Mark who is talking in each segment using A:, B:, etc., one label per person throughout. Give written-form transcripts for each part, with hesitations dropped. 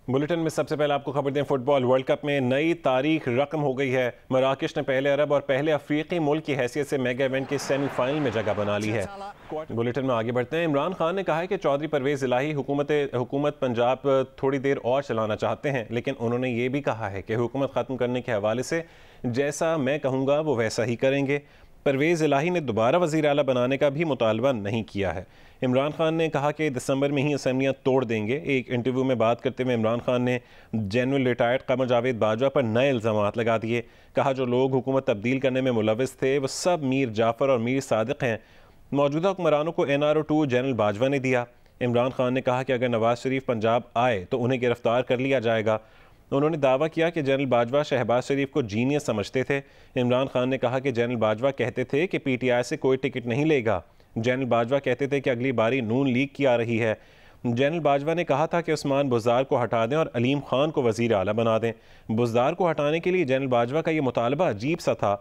A: Bulletin में सबसे पहले आपको खबर दें, फुटबॉल वर्ल्ड कप में नई तारीख रकम हो गई है। मराकश ने पहले अरब और पहले अफ्रीकी मुल्क की हैसियत से मेगा इवेंट के सेमीफाइनल में जगह बना ली है। बुलेटिन में आगे बढ़ते हैं। इमरान खान ने कहा है कि चौधरी परवेज इलाही हुकूमत पंजाब थोड़ी देर और चलाना चाहते हैं, लेकिन उन्होंने ये भी कहा है कि हुकूमत ख़त्म करने के हवाले से जैसा मैं कहूँगा वो वैसा ही करेंगे। परवेज़ इलाही ने दोबारा वज़ीर आला बनाने का भी मुतालबा नहीं किया है। इमरान खान ने कहा कि दिसंबर में ही असम्बलियाँ तोड़ देंगे। एक इंटरव्यू में बात करते हुए इमरान खान ने जनरल रिटायर्ड कमर जावेद बाजवा पर नए इल्ज़ामात लगा दिए। कहा जो लोग हुकूमत तब्दील करने में मुलविस थे वो सब मीर जाफ़र और मीर सादिक हैं। मौजूदा हुक्मरानों को NRO 2 जनरल बाजवा ने दिया। इमरान खान ने कहा कि अगर नवाज शरीफ पंजाब आए तो उन्हें गिरफ्तार कर लिया जाएगा। उन्होंने दावा किया कि जनरल बाजवा शहबाज शरीफ को जीनियस समझते थे। इमरान खान ने कहा कि जनरल बाजवा कहते थे कि PTI से कोई टिकट नहीं लेगा। जनरल बाजवा कहते थे कि अगली बारी नून लीग की आ रही है। जनरल बाजवा ने कहा था कि उस्मान बुज़दार को हटा दें और अलीम खान को वज़ीर आला बना दें। बुज़दार को हटाने के लिए जनरल बाजवा का ये मुतालबा अजीब सा था।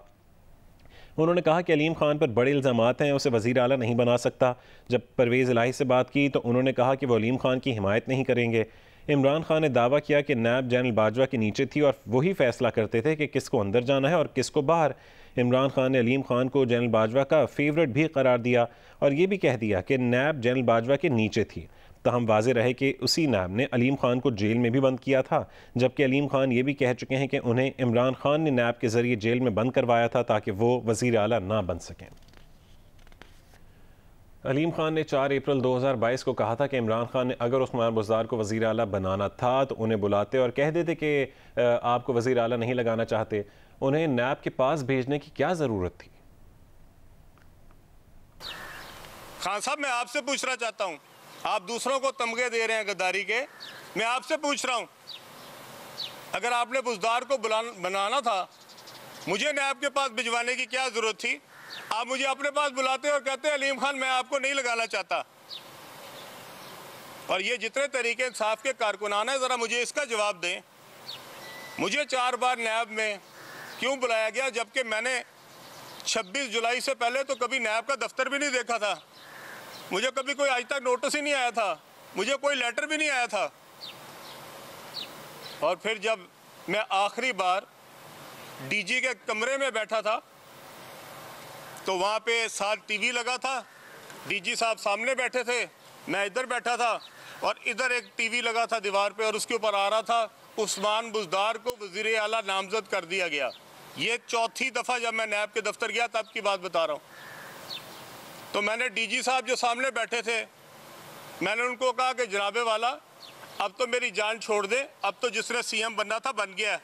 A: उन्होंने कहा कि अलीम खान पर बड़े इल्ज़ामात हैं, उसे वज़ीर आला नहीं बना सकता। जब परवेज़ इलाही से बात की तो उन्होंने कहा कि वो अलीम खान की हिमायत नहीं करेंगे। इमरान खान ने दावा किया कि नैब जनरल बाजवा के नीचे थी और वही फैसला करते थे कि किसको अंदर जाना है और किसको बाहर। इमरान खान ने अलीम खान को जनरल बाजवा का फेवरेट भी करार दिया और ये भी कह दिया कि नैब जनरल बाजवा के नीचे थी। तहम वाज़े रहे कि उसी नैब ने अलीम खान को जेल में भी बंद किया था, जबकि अलीम खान ये भी कह चुके हैं कि उन्हें इमरान खान ने नैब के ज़रिए जेल में बंद करवाया था ताकि वो वज़ीर आला ना बन सकें। अलीम खान ने 4 अप्रैल 2022 को कहा था कि इमरान खान ने अगर उस्मान बुज़दार को वज़ीर आला बनाना था तो उन्हें बुलाते और कह देते कि आपको वज़ीर आला नहीं लगाना चाहते। उन्हें नैब के पास भेजने की क्या ज़रूरत थी?
B: खान साहब, मैं आपसे पूछना चाहता हूँ, आप दूसरों को तमगे दे रहे हैं गद्दारी के। मैं आपसे पूछ रहा हूँ, अगर आपने बुज़दार को बनाना था, मुझे नैब के पास भिजवाने की क्या ज़रूरत थी? आप मुझे अपने पास बुलाते और कहते हैं अलीम खान मैं आपको नहीं लगाना चाहता। और ये जितने तरीके इंसाफ के कारकुनान हैं, ज़रा मुझे इसका जवाब दें। मुझे 4 बार नैब में क्यों बुलाया गया, जबकि मैंने 26 जुलाई से पहले तो कभी नैब का दफ्तर भी नहीं देखा था। मुझे कभी कोई आज तक नोटिस ही नहीं आया था, मुझे कोई लेटर भी नहीं आया था। और फिर जब मैं आखिरी बार DG के कमरे में बैठा था तो वहाँ पे साथ TV लगा था, DG साहब सामने बैठे थे, मैं इधर बैठा था और इधर एक TV लगा था दीवार पे और उसके ऊपर आ रहा था उस्मान बुज़दार को वज़ीर आला नामज़द कर दिया गया। ये चौथी दफ़ा जब मैं नैब के दफ्तर गया तब की बात बता रहा हूँ। तो मैंने DG साहब जो सामने बैठे थे, मैंने उनको कहा कि जनाबे वाला अब तो मेरी जान छोड़ दे, अब तो जिसने CM बनना था बन गया है।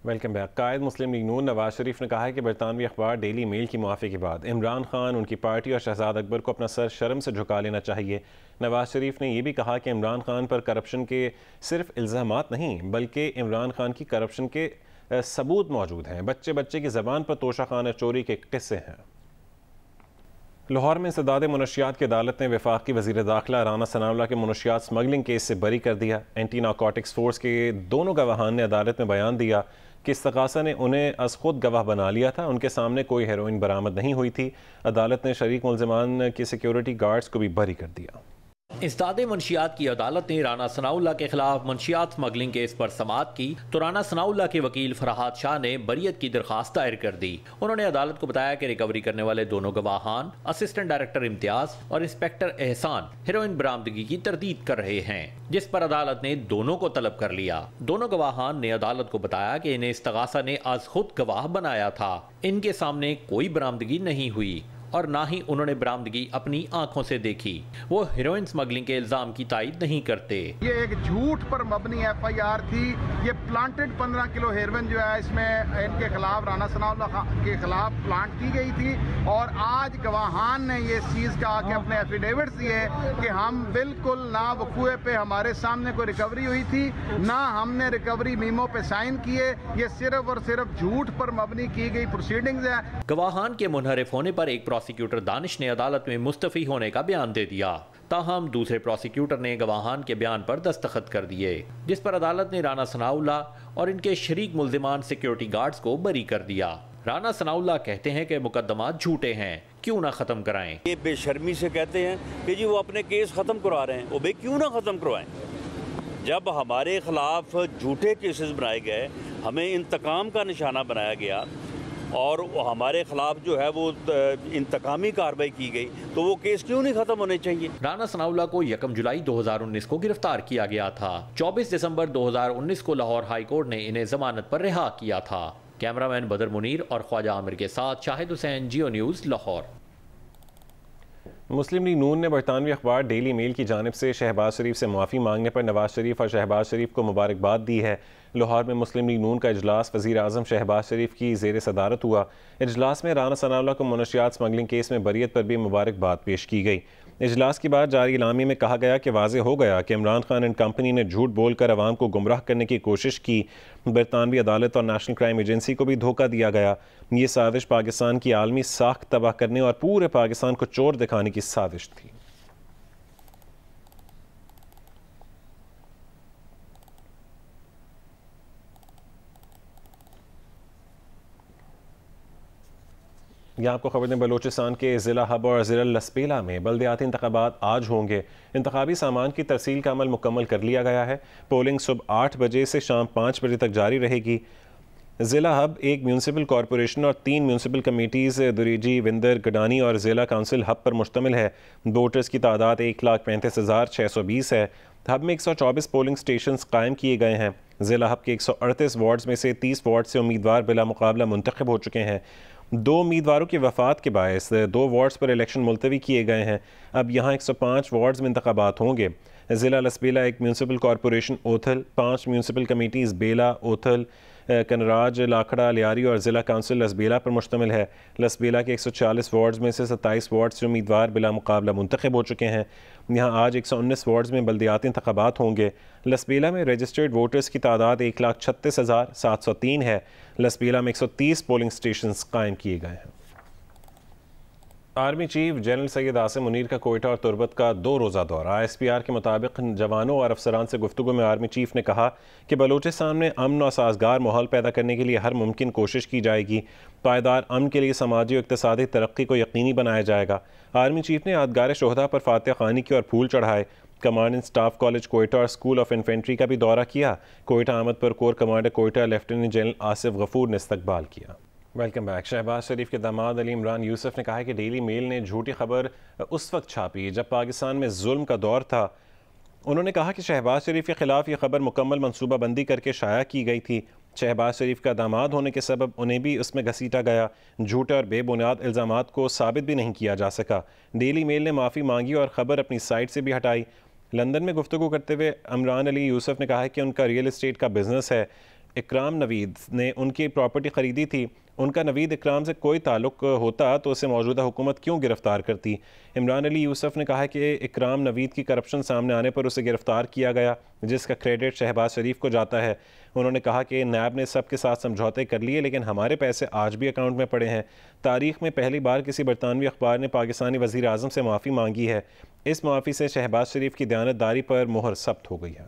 A: Welcome back. कायद मुस्लिम लीग नून नवाज शरीफ ने कहा है कि बरतानवी अखबार डेली मेल की मुआफ़ी के बाद इमरान खान, उनकी पार्टी और शहजाद अकबर को अपना सर शर्म से झुका लेना चाहिए। नवाज शरीफ ने यह भी कहा कि इमरान खान पर करप्शन के सिर्फ इल्ज़ामात नहीं बल्कि इमरान खान की करप्शन के सबूत मौजूद हैं। बच्चे बच्चे की ज़बान पर तोशाखाना चोरी के किस्से हैं। लाहौर में इंसदाद मुनशियात की अदालत ने वफाक की वज़ीर दाखिला राना सनाउल्लाह के मुनशियात स्मगलिंग केस से बरी कर दिया। एंटी नारकोटिक्स फोर्स के दोनों गवाहान ने अदालत में बयान दिया कि इस्तग़ासा ने उन्हें अज खुद गवाह बना लिया था, उनके सामने कोई हेरोइन बरामद नहीं हुई थी। अदालत ने शरीक मुल्ज़िमान के सिक्योरिटी गार्ड्स को भी बरी कर दिया।
C: इंसदादे मंशियात की अदालत ने राना सनाउल्लाह के खिलाफ मंशियात स्मगलिंग केस पर समाअत की तो राना सनाउल्लाह के वकील फरहाद शाह ने बरीयत की दरखास्त दायर कर दी। उन्होंने अदालत को बताया कि रिकवरी करने वाले दोनों गवाहान असिस्टेंट डायरेक्टर इम्तियाज और इंस्पेक्टर एहसान हेरोइन बरामदगी की तरदीद कर रहे हैं, जिस पर अदालत ने दोनों को तलब कर लिया। दोनों गवाहान ने अदालत को बताया कि इन्हें इस्तग़ासा ने आज खुद गवाह बनाया था, इनके सामने कोई बरामदगी नहीं हुई और ना ही उन्होंने बरामदगी अपनी आंखों से देखी। वो हेरोइन स्मगलिंग के इल्जाम की तायद नहीं करते।
D: ये एक झूठ पर मबनी FIR थी। ये प्लांटेड 15 किलो हेरोइन जो है इसमें इनके खिलाफ राना सनाउल्लाह के खिलाफ प्लांट की गई थी और आज गवाहान ने ये चीज़ कहा कि अपने एफिडेविट दिए कि हम बिल्कुल ना वकूए पे हमारे सामने कोई रिकवरी हुई थी, ना हमने रिकवरी मीमो पे साइन किए। ये सिर्फ और सिर्फ झूठ पर मबनी की गई प्रोसीडिंग्स है।
C: गवाहान के मुनहरिफ होने पर एक प्रोसिक्यूटर दानिश ने अदालत में मुस्तफ़ी होने का बयान दे दिया। ताहम दूसरे प्रोसिक्यूटर ने गवाहान के बयान पर दस्तखत कर दिए, जिस पर अदालत ने राना सनाउल्लाह और इनके शरीक मुल्जिमान सिक्योरिटी गार्ड्स को बरी कर दिया। राना सनाउल्लाह कहते हैं कि मुकदमात झूठे हैं, क्यों ना खत्म कराएं।
E: ये बेशर्मी से कहते हैं कि जी वो अपने केस खत्म करवा रहे हैं, वो भाई क्यों ना खत्म करवाएं। जब हमारे ख़िलाफ़ झूठे केसेस बनाए गए, हमें इंतकाम का निशाना बनाया गया और हमारे खिलाफ जो है वो इंतकामी कार्रवाई की गई, तो वो केस क्यों नहीं खत्म होने चाहिए।
C: राना सनाउल्लाह को 1 जुलाई 2019 को गिरफ्तार किया गया था। 24 दिसंबर 2019 को लाहौर हाई कोर्ट ने इन्हें जमानत पर रिहा किया था। कैमरामैन बदर मुनीर और ख्वाजा आमिर के साथ शाहिद हुसैन, जियो न्यूज़, लाहौर।
A: मुस्लिम लीग नून ने बरतानवी अखबार डेली मेल की जानिब से शहबाज शरीफ से माफ़ी मांगने पर नवाज शरीफ और शहबाज शरीफ को मुबारकबाद दी है। लाहौर में मुस्लिम लीग नून का इजलास वज़ीर आज़म शहबाज शरीफ की ज़ेर सदारत हुआ। इजलास में राना सनाउल्लाह को मनशियात स्मगलिंग केस में बरियत पर भी मुबारकबाद पेश की गई। इजलास के बाद जारी इलामी में कहा गया कि वाज़ेह हो गया कि इमरान खान एंड कंपनी ने झूठ बोलकर अवाम को गुमराह करने की कोशिश की। बरतानवी अदालत और नेशनल क्राइम एजेंसी को भी धोखा दिया गया। ये साजिश पाकिस्तान की आलमी साख तबाह करने और पूरे पाकिस्तान को चोर दिखाने की साजिश थी। यहाँ आपको खबर दें, बलूचिस्तान के ज़िला हब और ज़िला लसपेला में बल्दियाती इंतखाबात आज होंगे। इंतखाबी सामान की तरसील का अमल मुकम्मल कर लिया गया है। पोलिंग सुबह 8 बजे से शाम 5 बजे तक जारी रहेगी। ज़िला हब एक म्यूनसिपल कॉरपोरेशन और 3 म्यूनसिपल कमेटीज़ दुरीजी, विंदर, गडानी और ज़िला काउंसिल हब पर मुश्तमिल है। वोटर्स की तादाद 1,35,620 है। हब में 124 पोलिंग स्टेशन कायम किए गए हैं। ज़िला हब के 138 वार्ड्स में से 30 वार्ड से उम्मीदवार बिला मुकाबला मुंतखब हो चुके हैं। 2 उम्मीदवारों की वफ़ात के बायस 2 वार्ड्स पर इलेक्शन मुलतवी किए गए हैं। अब यहाँ 105 वार्ड्स में इंतखाबात होंगे। ज़िला लसबेला एक म्यूनसिपल कॉरपोरेशन ओथल, 5 म्यूनसिपल कमेटीज़ बेला, ओथल, कनराज, लाखड़ा, लियारी और ज़िला काउंसिल लसबेला पर मुश्तमिल है। लसबेला के 140 वार्ड्स में से 27 वार्ड से उम्मीदवार बिला मुकाबला मुंतखब हो चुके हैं। यहाँ आज 119 वार्ड्स में बल्दियाती इंतखाबात होंगे। लसबेला में रजिस्टर्ड वोटर्स की तादाद 1,36,703 है। लसबेला में 130 पोलिंग स्टेशन कायम किए गए हैं। Army chief general Syed Asim Munir का कोयटा और तुर्बत का 2 रोज़ा दौरा। ISPR के मुताबिक जवानों और अफसरान से गुफ्तगू में आर्मी चीफ ने कहा कि बलूचिस्तान में अमन और साजगार माहौल पैदा करने के लिए हर मुमकिन कोशिश की जाएगी। पायदार अमन के लिए समाजी और इक़्तिसादी तरक्की को यकीनी बनाया जाएगा। आर्मी चीफ ने यादगार शोहदा पर फातिहा खानी की और फूल चढ़ाए। Command and staff college Quetta और स्कूल ऑफ इन्फेंट्री का भी दौरा किया। कोयटा आमद पर corps commander Quetta lieutenant general Asif Ghafoor ने इस्तकबाल किया। Welcome back. शहबाज शरीफ के दामाद अली इमरान यूसुफ ने कहा है कि डेली मेल ने झूठी खबर उस वक्त छापी जब पाकिस्तान में जुल्म का दौर था। उन्होंने कहा कि शहबाज शरीफ के खिलाफ ये खबर मुकम्मल मनसूबाबंदी करके शाया की गई थी। शहबाज शरीफ का दामाद होने के सबब उन्हें भी उसमें घसीटा गया। झूठे और बेबुनियाद इल्ज़ामात को साबित भी नहीं किया जा सका। डेली मेल ने माफ़ी मांगी और ख़बर अपनी साइट से भी हटाई। लंदन में गुफ्तगू करते हुए इमरान अली यूसुफ ने कहा है कि उनका रियल एस्टेट का बिजनेस है। इकराम नवीद ने उनकी प्रॉपर्टी ख़रीदी थी। उनका नवीद इकराम से कोई ताल्लुक़ होता तो उसे मौजूदा हुकूमत क्यों गिरफ़्तार करती। इमरान अली यूसुफ ने कहा कि इकराम नवीद की करप्शन सामने आने पर उसे गिरफ़्तार किया गया, जिसका क्रेडिट शहबाज शरीफ को जाता है। उन्होंने कहा कि नैब ने सबके साथ समझौते कर लिए, लेकिन हमारे पैसे आज भी अकाउंट में पड़े हैं। तारीख़ में पहली बार किसी बरतानवी अखबार ने पाकिस्तानी वज़ीर आज़म से माफ़ी मांगी है। इस माफ़ी से शहबाज शरीफ की दयानतदारी पर मोहर सब्त हो गई है।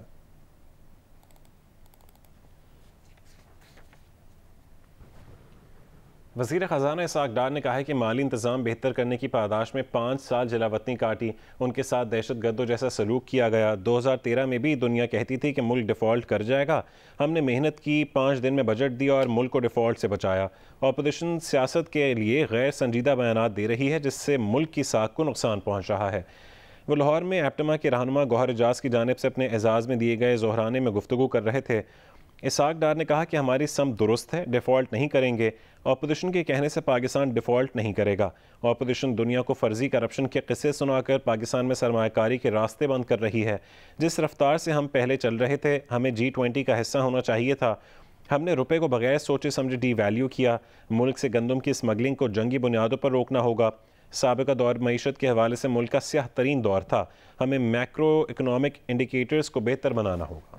A: वज़ीर ख़ज़ाना इसाक डार ने कहा है कि माली इंतज़ाम बेहतर करने की पादाश में 5 साल जलावतनी काटी, उनके साथ दहशत गर्दों जैसा सलूक किया गया। 2013 में भी दुनिया कहती थी कि मुल्क डिफ़ॉल्ट कर जाएगा। हमने मेहनत की, 5 दिन में बजट दिया और मुल्क को डिफ़ॉल्ट से बचाया। अपोजिशन सियासत के लिए गैर संजीदा बयानात दे रही है, जिससे मुल्क की साख को नुकसान पहुँच रहा है। वो लाहौर में एप्टमा के रहनुमा गौहर एजाज़ की जानिब से अपने एजाज़ में दिए गए जोहराने में गुफ्तगू कर रहे थे। इसाक डार ने कहा कि हमारी सम दुरुस्त है, डिफ़ॉल्ट नहीं करेंगे। अपोजिशन के कहने से पाकिस्तान डिफ़ॉल्ट नहीं करेगा। अपोजिशन दुनिया को फ़र्जी करप्शन के किस्से सुनाकर पाकिस्तान में सरमायाकारी के रास्ते बंद कर रही है। जिस रफ्तार से हम पहले चल रहे थे, हमें G20 का हिस्सा होना चाहिए था। हमने रुपए को बगैर सोचे समझे डी वैल्यू किया। मुल्क से गंदम की स्मगलिंग को जंगी बुनियादों पर रोकना होगा। साबिका दौर मईशत के हवाले से मुल्क का स्याह तरीन दौर था। हमें मैक्रो इकनॉमिक इंडिकेटर्स को बेहतर बनाना होगा।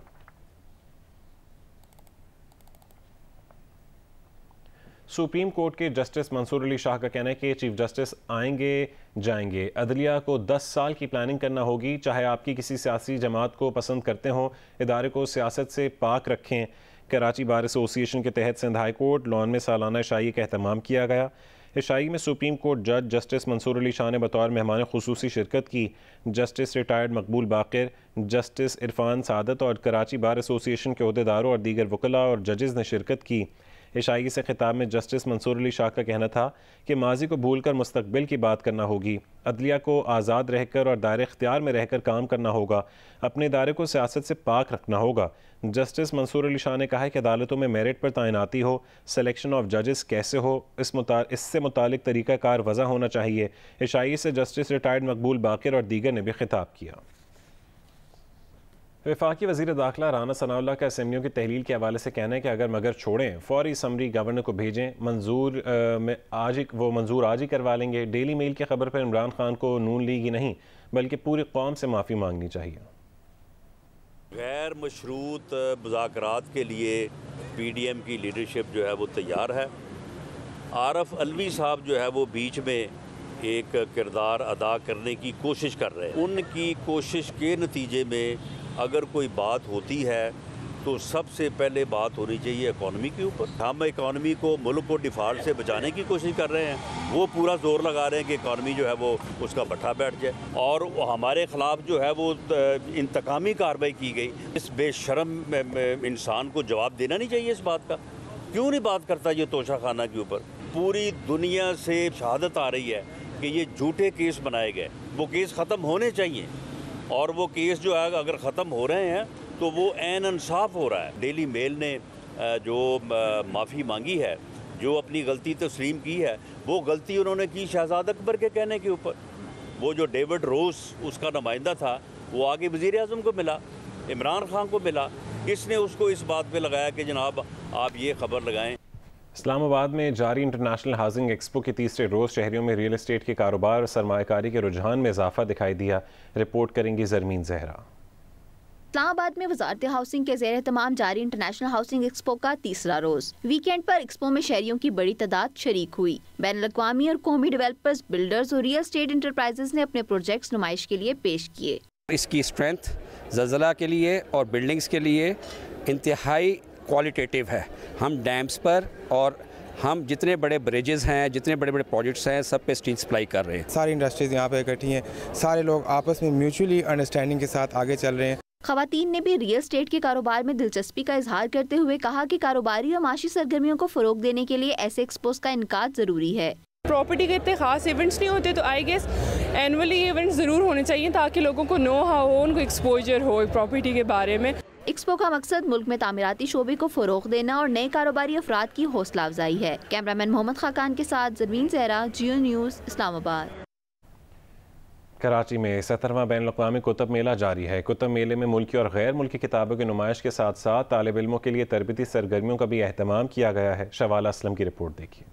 A: सुप्रीम कोर्ट के जस्टिस मंसूर अली शाह का कहना है कि चीफ जस्टिस आएंगे जाएंगे। अदलिया को 10 साल की प्लानिंग करना होगी। चाहे आपकी किसी सियासी जमात को पसंद करते हों, इदारे को सियासत से पाक रखें। कराची बार एसोसिएशन के तहत सिंध हाई कोर्ट लॉन में सालाना शाही का एहतमाम किया गया। इशाई में सुप्रीम कोर्ट जज जस्टिस मंसूर अली शाह ने बतौर मेहमान खुसूसी शिरकत की। जस्टिस रिटायर्ड मकबूल बाकिर, जस्टिस इरफान सादत और कराची बार एसोसिएशन के अहदेदारों और दीगर वकला और जजेस ने शिरकत की। इशाई से खिताब में जस्टिस मंसूर अली शाह का कहना था कि माजी को भूलकर मुस्तकबिल की बात करना होगी। अदलिया को आज़ाद रहकर और दायरे इख्तियार में रहकर काम करना होगा। अपने इदारे को सियासत से पाक रखना होगा। जस्टिस मंसूर अली शाह ने कहा है कि अदालतों में मेरिट पर तैनाती हो, सिलेक्शन ऑफ जजेस कैसे हो, इससे मुतालिक तरीक़ाकार वज़ा होना चाहिए। इशाई से जस्टिस रिटायर्ड मकबूल बाकिर और दीगर ने भी खिताब किया। वफाकी वज़ीर दाखिला राना सनाउल्लाह का असेंबलियों की तहलील के हवाले से कहना है कि अगर मगर छोड़ें फौरी समरी गवर्नर को भेजें, मंजूर आज ही करवा लेंगे। डेली मेल की खबर पर इमरान खान को नून लीग ही नहीं बल्कि पूरी कौम से माफ़ी मांगनी चाहिए।
E: गैर मशरूत मुज़ाकरात के लिए PDM की लीडरशिप जो है वो तैयार है। आरफ अलवी साहब जो है वो बीच में एक किरदार अदा करने की कोशिश कर रहे हैं। उनकी कोशिश के नतीजे में अगर कोई बात होती है तो सबसे पहले बात होनी चाहिए इकॉनमी के ऊपर। हम इकॉनमी को, मुल्क को डिफ़ॉल्ट से बचाने की कोशिश कर रहे हैं। वो पूरा जोर लगा रहे हैं कि इकॉनमी जो है वो उसका भट्ठा बैठ जाए, और हमारे ख़िलाफ़ जो है वो इंतकामी कार्रवाई की गई। इस बेशरम इंसान को जवाब देना नहीं चाहिए इस बात का। क्यों नहीं बात करता ये तोशा खाना के ऊपर? पूरी दुनिया से शहादत आ रही है कि ये झूठे केस बनाए गए। वो केस ख़त्म होने चाहिए, और वो केस जो है अगर ख़त्म हो रहे हैं तो वो ऐन इंसाफ हो रहा है। डेली मेल ने जो माफ़ी मांगी है, जो अपनी गलती तस्लीम की है, वो गलती उन्होंने की शहजाद अकबर के कहने के ऊपर। वो जो डेविड रोस उसका नुमाइंदा था वो आगे वज़ीर आज़म को मिला, इमरान खान को मिला। इसने उसको इस बात पे लगाया कि जनाब आप ये खबर लगाएं।
A: इस्लामाबाद में जारी इंटरनेशनल हाउसिंग एक्सपो के तीसरे रोज़ शहरियों में रियल एस्टेट के कारोबार और सरमायाकारी के रुझान में इजाफा दिखाई दिया। रिपोर्ट करेंगी ज़रमीन ज़हरा।
F: इस्लामाबाद में वज़ारत हाउसिंग के ज़ेर तमाम जारी इंटरनेशनल हाउसिंग एक्सपो का तीसरा रोज वीकेंड पर एक्सपो में शहरियों की बड़ी तादाद शरीक हुई। बैनुल-अक़वामी और कौमी डेवलपर्स, बिल्डर्स और रियल एस्टेट इंटरप्राइजेज ने अपने प्रोजेक्ट्स नुमाइश के लिए पेश किए।
G: इसकी स्ट्रेंथ ज़लज़ला के लिए और बिल्डिंग्स के लिए इंतहाई क्वालिटेटिव है। हम डैम्स पर और हम जितने बड़े ब्रिजेस हैं, जितने बड़े बड़े प्रोजेक्ट्स हैं, सब पे स्टील सप्लाई कर रहे हैं।
H: सारी इंडस्ट्रीज़ यहाँ पे इकट्ठी हैं, सारे लोग आपस में म्यूचुअली अंडरस्टैंडिंग के साथ आगे चल रहे हैं।
F: ख़वातीन ने भी रियल एस्टेट के कारोबार में दिलचस्पी का इजहार करते हुए कहा कि कारोबारी और माशी सरगर्मियों को फ़रोग देने के लिए ऐसे एक्सपोज का इनकाद ज़रूरी है।
I: प्रॉपर्टी के इतने खास इवेंट्स नहीं होते, तो आई गेस एनुअली इवेंट्स ज़रूर होने चाहिए ताकि लोगों को नो हाउ हो, उनको एक्सपोजर हो प्रॉपर्टी के बारे में।
F: एक्सपो का मकसद मुल्क में तामीराती शोबे को फ़रोग देना और नए कारोबारी अफराद की हौसला अफजाई है। कैमरामैन मोहम्मद खाकान के साथ ज़रमीन ज़हरा, जियो न्यूज़, इस्लामाबाद।
A: कराची में 17वां बैनुल-अक़वामी कुतुब मेला जारी है। कुतुब मेले में मुल्की और गैर मुल्की किताबों की नुमाइश के साथ साथ तालिब इल्मों के लिए तरबियती सरगर्मियों का भी अहतमाम किया गया है। शवाला असलम की रिपोर्ट देखिए।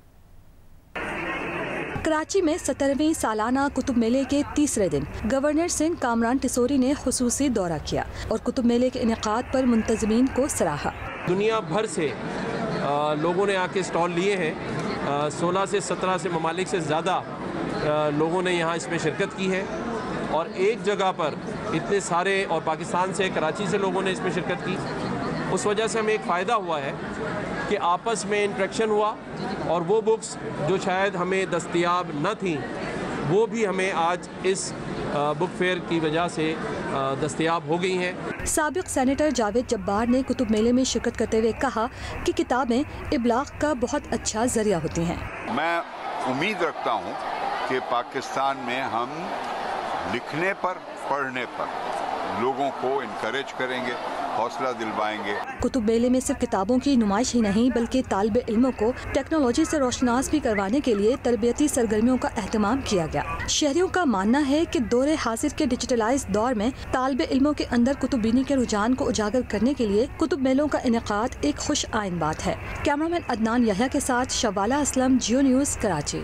J: कराची में 17वें सालाना कुतुब मेले के तीसरे दिन गवर्नर सिंह कामरान टिसोरी ने खुसूसी दौरा किया और कुतुब मेले के इनेकाद पर मुंतज़मीन को सराहा।
K: दुनिया भर से लोगों ने आके स्टॉल लिए हैं। 16 से 17 से ममालिक से ज़्यादा लोगों ने यहाँ इसमें शिरकत की है, और एक जगह पर इतने सारे, और पाकिस्तान से, कराची से लोगों ने इसमें शिरकत की। उस वजह से हमें एक फ़ायदा हुआ है कि आपस में इंटरेक्शन हुआ, और वो बुक्स जो शायद हमें दस्तयाब न थीं वो भी हमें आज इस बुक फेयर की वजह से दस्तयाब हो गई हैं।
J: साबिक सेनेटर जावेद जब्बार ने कुतुब मेले में शिरकत करते हुए कहा कि किताबें इब्लाग का बहुत अच्छा जरिया होती हैं।
L: मैं उम्मीद रखता हूँ कि पाकिस्तान में हम लिखने पर, पढ़ने पर लोगों को इनकरेज करेंगे, हौसला दिलवाएंगे।
J: कुतुब मेले में सिर्फ किताबों की नुमाइश ही नहीं बल्कि तालिबे इल्मों को टेक्नोलॉजी से रोशनास भी करवाने के लिए तरबियती सरगर्मियों का एहतमाम किया गया। शहरियों का मानना है कि दौरे हाजिर के डिजिटलाइज दौर में तालिबे इल्मों के अंदर कुतुबीनी के रुझान को उजागर करने के लिए कुतुब मेलों का इनेकाद एक खुश आइन बात है। कैमरामैन अदनान यहिया के साथ शवाला असलम, जियो न्यूज़, कराची।